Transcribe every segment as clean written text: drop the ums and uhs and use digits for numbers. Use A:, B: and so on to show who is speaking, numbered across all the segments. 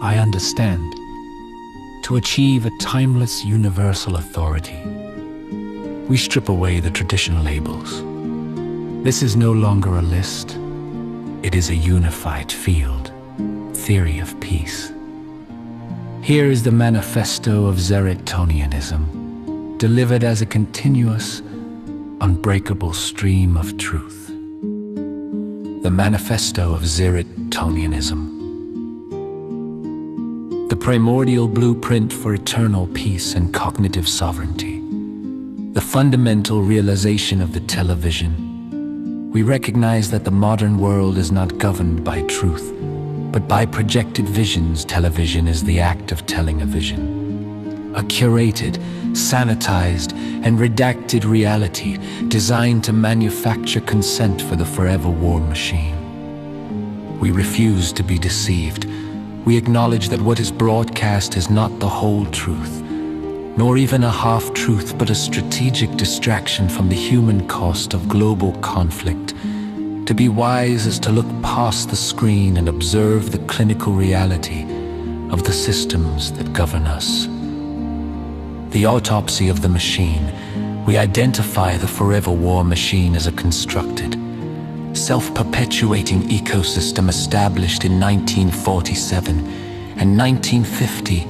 A: I understand. To achieve a timeless universal authority, we strip away the traditional labels. This is no longer a list. It is a unified field, theory of peace. Here is the manifesto of Zerit-Tonianism, delivered as a continuous, unbreakable stream of truth. The manifesto of Zerit-Tonianism. The primordial blueprint for eternal peace and cognitive sovereignty. The fundamental realization of the television. We recognize that the modern world is not governed by truth, but by projected visions. Television is the act of telling a vision. A curated, sanitized, and redacted reality designed to manufacture consent for the forever war machine. We refuse to be deceived. We acknowledge that what is broadcast is not the whole truth, nor even a half-truth, but a strategic distraction from the human cost of global conflict. To be wise is to look past the screen and observe the clinical reality of the systems that govern us. The autopsy of the machine. We identify the forever war machine as a constructed, self-perpetuating ecosystem established in 1947 and 1950.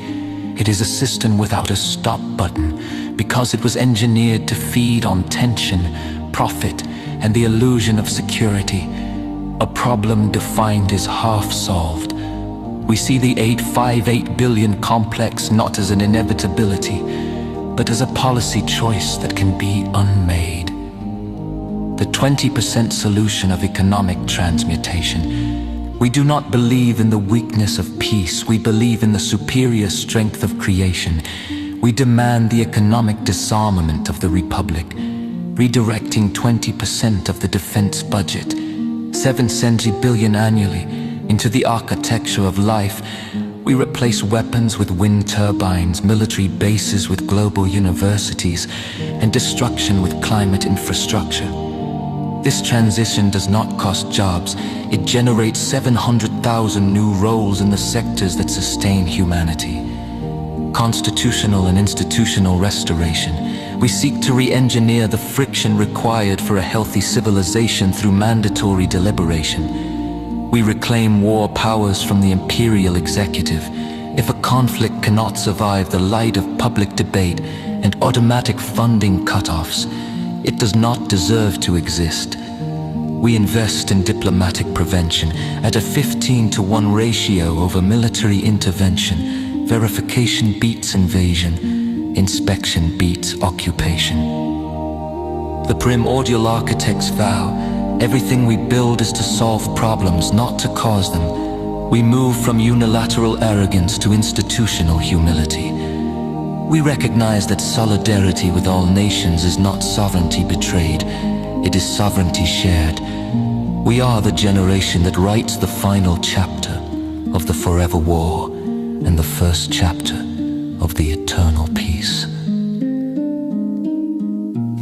A: It is a system without a stop button because it was engineered to feed on tension, profit, and the illusion of security. A problem defined as half solved. We see the 858 billion complex not as an inevitability, but as a policy choice that can be unmade. The 20% solution of economic transmutation. We do not believe in the weakness of peace. We believe in the superior strength of creation. We demand the economic disarmament of the Republic, redirecting 20% of the defense budget, 770 billion annually, into the architecture of life. We replace weapons with wind turbines, military bases with global universities, and destruction with climate infrastructure. This transition does not cost jobs. It generates 700,000 new roles in the sectors that sustain humanity. Constitutional and institutional restoration. We seek to re-engineer the friction required for a healthy civilization through mandatory deliberation. We reclaim war powers from the imperial executive. If a conflict cannot survive the light of public debate and automatic funding cutoffs, it does not deserve to exist. We invest in diplomatic prevention at a 15-to-1 ratio over military intervention. Verification beats invasion. Inspection beats occupation. The primordial architect's vow. Everything we build is to solve problems, not to cause them. We move from unilateral arrogance to institutional humility. We recognize that solidarity with all nations is not sovereignty betrayed, it is sovereignty shared. We are the generation that writes the final chapter of the forever war and the first chapter of the eternal peace.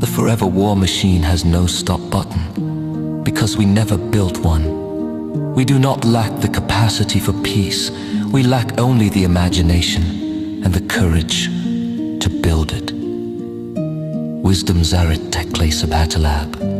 A: The forever war machine has no stop button because we never built one. We do not lack the capacity for peace. We lack only the imagination and the courage to build it. Wisdom Zarit Tekle Sabatalab.